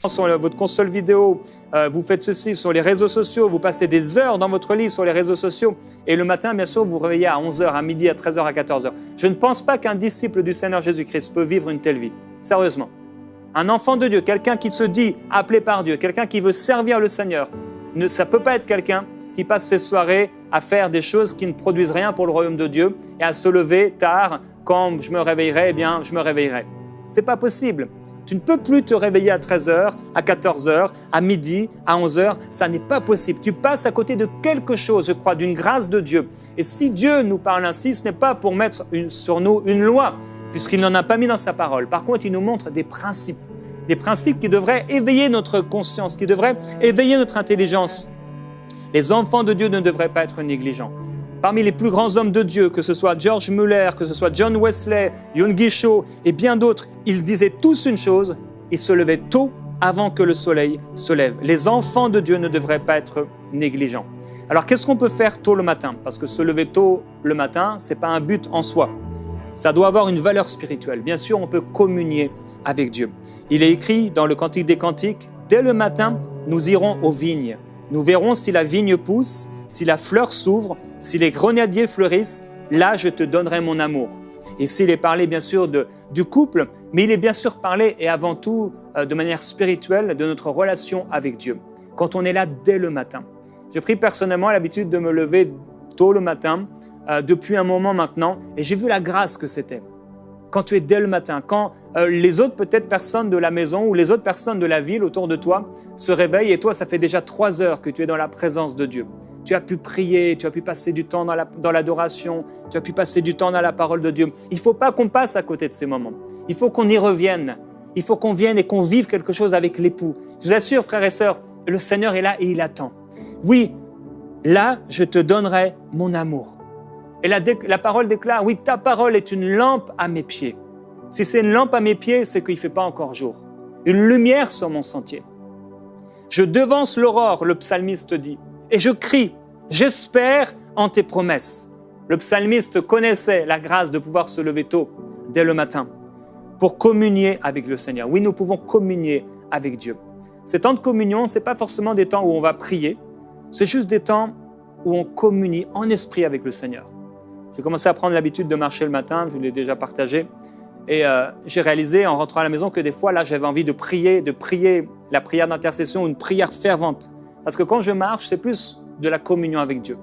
sur votre console vidéo, vous faites ceci sur les réseaux sociaux, vous passez des heures dans votre lit sur les réseaux sociaux et le matin, bien sûr, vous vous réveillez à 11h, à midi, à 13h, à 14h. Je ne pense pas qu'un disciple du Seigneur Jésus-Christ peut vivre une telle vie. Sérieusement. Un enfant de Dieu, quelqu'un qui se dit appelé par Dieu, quelqu'un qui veut servir le Seigneur, ça ne peut pas être quelqu'un qui passe ses soirées à faire des choses qui ne produisent rien pour le royaume de Dieu et à se lever tard, quand je me réveillerai, eh bien, je me réveillerai. Ce n'est pas possible. Tu ne peux plus te réveiller à 13h, à 14h, à midi, à 11h. Ça n'est pas possible. Tu passes à côté de quelque chose, je crois, d'une grâce de Dieu. Et si Dieu nous parle ainsi, ce n'est pas pour mettre sur nous une loi, puisqu'il n'en a pas mis dans sa parole. Par contre, il nous montre des principes qui devraient éveiller notre conscience, qui devraient éveiller notre intelligence. Les enfants de Dieu ne devraient pas être négligents. Parmi les plus grands hommes de Dieu, que ce soit George Muller, que ce soit John Wesley, Yonggi Cho et bien d'autres, ils disaient tous une chose, ils se levaient tôt avant que le soleil se lève. Les enfants de Dieu ne devraient pas être négligents. Alors qu'est-ce qu'on peut faire tôt le matin? Parce que se lever tôt le matin, ce n'est pas un but en soi. Ça doit avoir une valeur spirituelle. Bien sûr, on peut communier avec Dieu. Il est écrit dans le Cantique des Cantiques, « Dès le matin, nous irons aux vignes. Nous verrons si la vigne pousse, si la fleur s'ouvre, si les grenadiers fleurissent, là je te donnerai mon amour. » Ici, il est parlé bien sûr du couple, mais il est bien sûr parlé et avant tout de manière spirituelle de notre relation avec Dieu. Quand on est là dès le matin. J'ai pris personnellement l'habitude de me lever tôt le matin depuis un moment maintenant et j'ai vu la grâce que c'était. Quand tu es dès le matin, quand les autres peut-être personnes de la maison ou les autres personnes de la ville autour de toi se réveillent et toi, ça fait déjà 3 heures que tu es dans la présence de Dieu. Tu as pu prier, tu as pu passer du temps dans l'adoration, tu as pu passer du temps dans la parole de Dieu. Il ne faut pas qu'on passe à côté de ces moments. Il faut qu'on y revienne. Il faut qu'on vienne et qu'on vive quelque chose avec l'époux. Je vous assure, frères et sœurs, le Seigneur est là et il attend. Oui, là, je te donnerai mon amour. Et la parole déclare, oui, ta parole est une lampe à mes pieds. Si c'est une lampe à mes pieds, c'est qu'il ne fait pas encore jour. Une lumière sur mon sentier. Je devance l'aurore, le psalmiste dit, et je crie, j'espère en tes promesses. Le psalmiste connaissait la grâce de pouvoir se lever tôt, dès le matin, pour communier avec le Seigneur. Oui, nous pouvons communier avec Dieu. Ces temps de communion, ce n'est pas forcément des temps où on va prier, c'est juste des temps où on communie en esprit avec le Seigneur. J'ai commencé à prendre l'habitude de marcher le matin, je vous l'ai déjà partagé, et j'ai réalisé en rentrant à la maison que des fois, là, j'avais envie de prier la prière d'intercession, une prière fervente. Parce que quand je marche, c'est plus de la communion avec Dieu.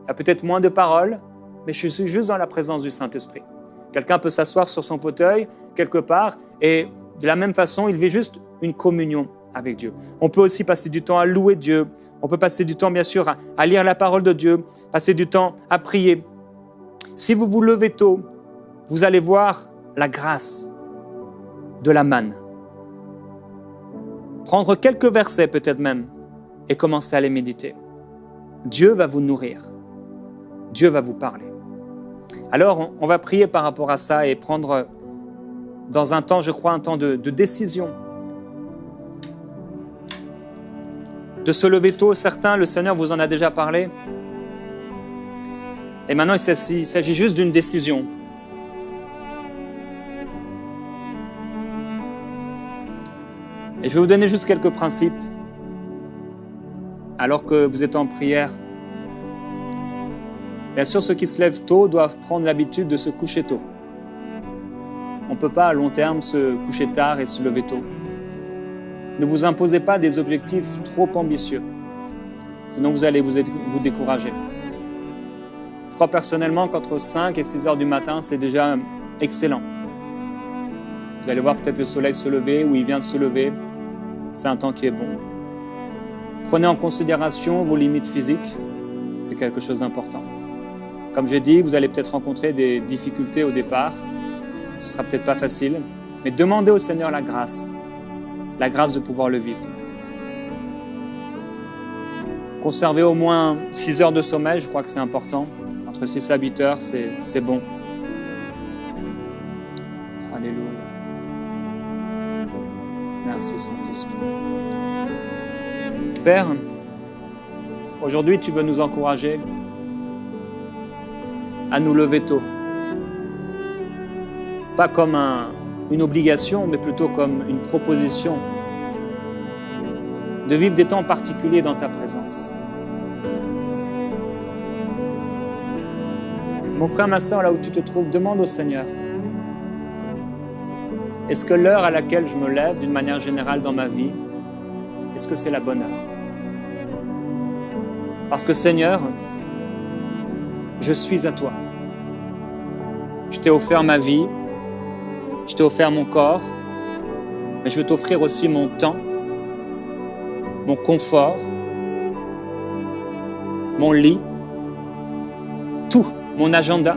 Il y a peut-être moins de paroles, mais je suis juste dans la présence du Saint-Esprit. Quelqu'un peut s'asseoir sur son fauteuil, quelque part, et de la même façon, il vit juste une communion avec Dieu. On peut aussi passer du temps à louer Dieu, on peut passer du temps, bien sûr, à lire la parole de Dieu, passer du temps à prier. Si vous vous levez tôt, vous allez voir la grâce de la manne. Prendre quelques versets peut-être même et commencer à les méditer. Dieu va vous nourrir. Dieu va vous parler. Alors, on va prier par rapport à ça et prendre dans un temps, je crois, un temps de décision. De se lever tôt, certains, le Seigneur vous en a déjà parlé. Et maintenant, il s'agit juste d'une décision. Et je vais vous donner juste quelques principes. Alors que vous êtes en prière, bien sûr, ceux qui se lèvent tôt doivent prendre l'habitude de se coucher tôt. On ne peut pas à long terme se coucher tard et se lever tôt. Ne vous imposez pas des objectifs trop ambitieux, sinon vous allez vous décourager. Je crois personnellement qu'entre 5 et 6 heures du matin, c'est déjà excellent. Vous allez voir peut-être le soleil se lever ou il vient de se lever. C'est un temps qui est bon. Prenez en considération vos limites physiques. C'est quelque chose d'important. Comme j'ai dit, vous allez peut-être rencontrer des difficultés au départ. Ce ne sera peut-être pas facile. Mais demandez au Seigneur la grâce de pouvoir le vivre. Conservez au moins 6 heures de sommeil, je crois que c'est important. Entre 6 et 8 heures, c'est bon. Alléluia. Merci Saint-Esprit. Père, aujourd'hui tu veux nous encourager à nous lever tôt. Pas comme une obligation, mais plutôt comme une proposition de vivre des temps particuliers dans ta présence. Mon frère, ma soeur, là où tu te trouves, demande au Seigneur, est-ce que l'heure à laquelle je me lève, d'une manière générale dans ma vie, est-ce que c'est la bonne heure? Parce que Seigneur, je suis à toi. Je t'ai offert ma vie, je t'ai offert mon corps, mais je veux t'offrir aussi mon temps, mon confort, mon lit, tout, mon agenda.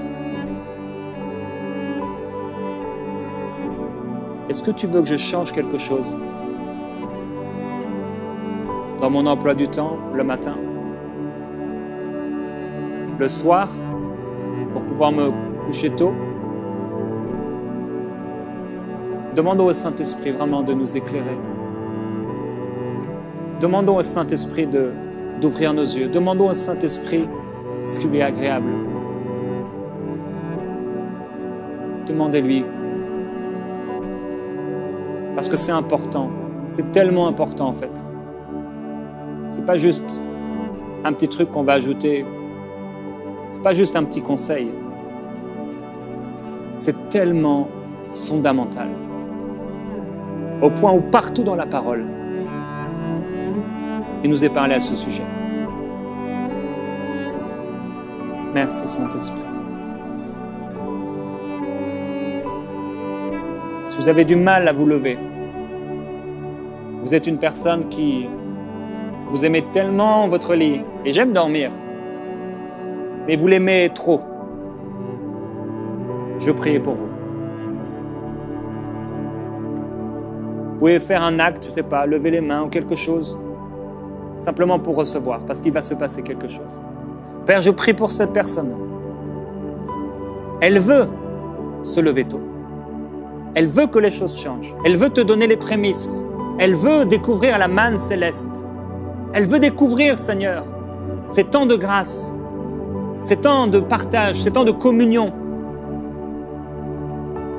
Est-ce que tu veux que je change quelque chose dans mon emploi du temps, le matin, le soir, pour pouvoir me coucher tôt? Demandons au Saint-Esprit vraiment de nous éclairer. Demandons au Saint-Esprit d'ouvrir nos yeux. Demandons au Saint-Esprit ce qui lui est agréable. Demandez-lui. Parce que c'est important. C'est tellement important en fait. C'est pas juste un petit truc qu'on va ajouter. C'est pas juste un petit conseil. C'est tellement fondamental. Au point où partout dans la parole, il nous est parlé à ce sujet. Merci Saint-Esprit. Si vous avez du mal à vous lever, vous êtes une personne qui vous aimez tellement votre lit, et j'aime dormir, mais vous l'aimez trop, je prie pour vous. Vous pouvez faire un acte, je ne sais pas, lever les mains ou quelque chose, simplement pour recevoir, parce qu'il va se passer quelque chose. Père, je prie pour cette personne. Elle veut se lever tôt. Elle veut que les choses changent. Elle veut te donner les prémices. Elle veut découvrir la manne céleste. Elle veut découvrir, Seigneur, ces temps de grâce, ces temps de partage, ces temps de communion.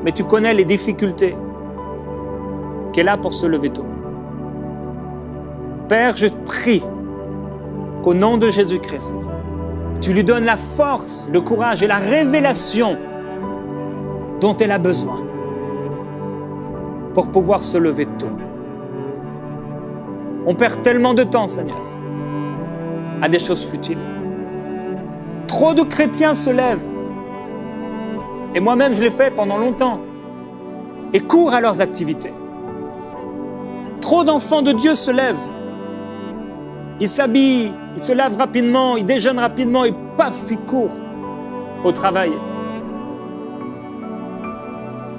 Mais tu connais les difficultés qu'elle a pour se lever tôt. Père, je prie qu'au nom de Jésus-Christ, tu lui donnes la force, le courage et la révélation dont elle a besoin pour pouvoir se lever tôt. On perd tellement de temps, Seigneur, à des choses futiles. Trop de chrétiens se lèvent, et moi-même je l'ai fait pendant longtemps, et courent à leurs activités. Trop d'enfants de Dieu se lèvent. Ils s'habillent, ils se lavent rapidement, ils déjeunent rapidement et paf, ils courent au travail.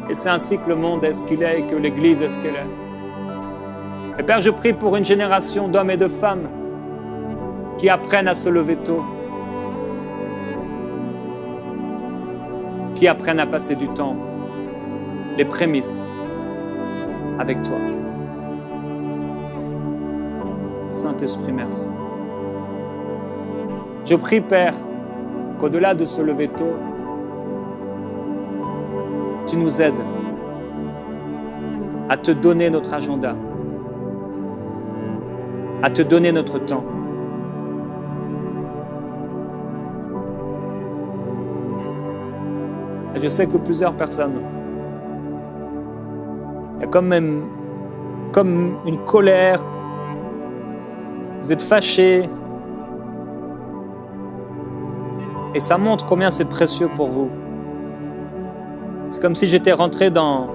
Et c'est ainsi que le monde est ce qu'il est et que l'Église est ce qu'elle est. Et Père, je prie pour une génération d'hommes et de femmes qui apprennent à se lever tôt, qui apprennent à passer du temps, les prémices avec toi. Saint-Esprit, merci. Je prie, Père, qu'au-delà de se lever tôt, tu nous aides à te donner notre agenda, à te donner notre temps. Et je sais que plusieurs personnes, il y a comme une colère, vous êtes fâchés, et ça montre combien c'est précieux pour vous. C'est comme si j'étais rentré dans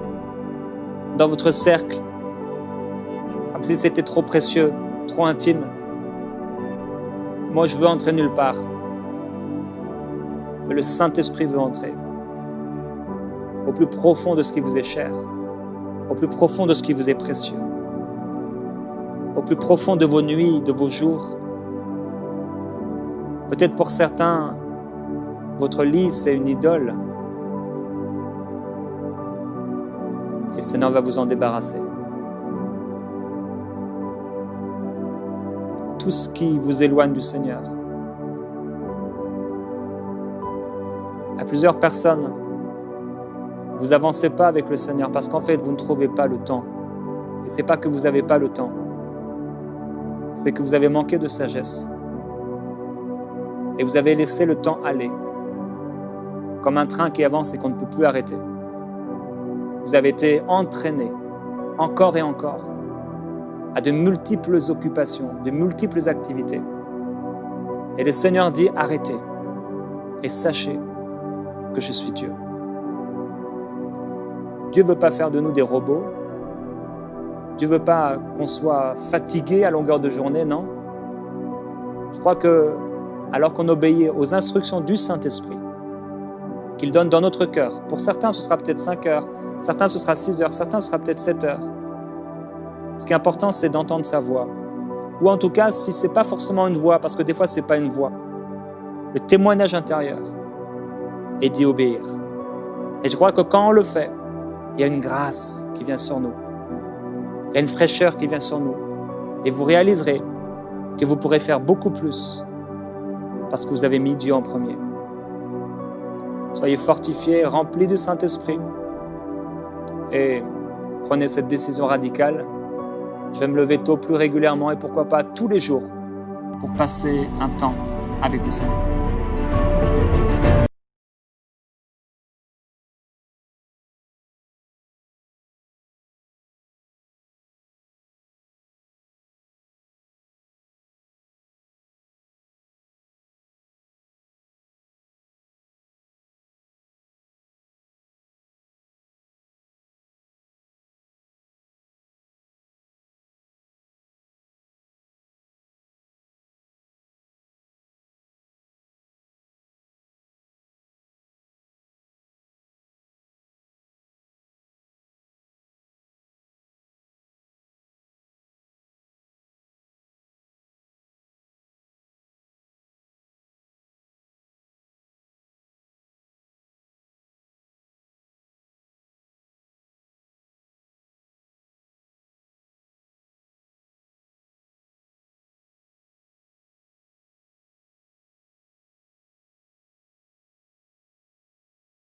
votre cercle, comme si c'était trop précieux, trop intime. Moi, je veux entrer nulle part, mais le Saint-Esprit veut entrer au plus profond de ce qui vous est cher, au plus profond de ce qui vous est précieux, au plus profond de vos nuits, de vos jours. Peut-être pour certains, votre lit, c'est une idole. Et le Seigneur va vous en débarrasser. Tout ce qui vous éloigne du Seigneur. Il y a plusieurs personnes, vous n'avancez pas avec le Seigneur parce qu'en fait, vous ne trouvez pas le temps. Et ce n'est pas que vous n'avez pas le temps. c'est que vous avez manqué de sagesse et vous avez laissé le temps aller, comme un train qui avance et qu'on ne peut plus arrêter. Vous avez été entraîné encore et encore à de multiples occupations, de multiples activités. Et le Seigneur dit, arrêtez et sachez que je suis Dieu. Dieu ne veut pas faire de nous des robots. Dieu ne veut pas qu'on soit fatigué à longueur de journée, non. Je crois que, alors qu'on obéit aux instructions du Saint-Esprit, qu'il donne dans notre cœur, pour certains ce sera peut-être 5 heures, certains ce sera 6 heures, certains ce sera peut-être 7 heures. Ce qui est important, c'est d'entendre sa voix. Ou en tout cas, si ce n'est pas forcément une voix, parce que des fois, ce n'est pas une voix, le témoignage intérieur est d'y obéir. Et je crois que quand on le fait, il y a une grâce qui vient sur nous. Il y a une fraîcheur qui vient sur nous. Et vous réaliserez que vous pourrez faire beaucoup plus parce que vous avez mis Dieu en premier. Soyez fortifiés, remplis du Saint-Esprit et prenez cette décision radicale. Je vais me lever tôt plus régulièrement et pourquoi pas tous les jours pour passer un temps avec le Seigneur.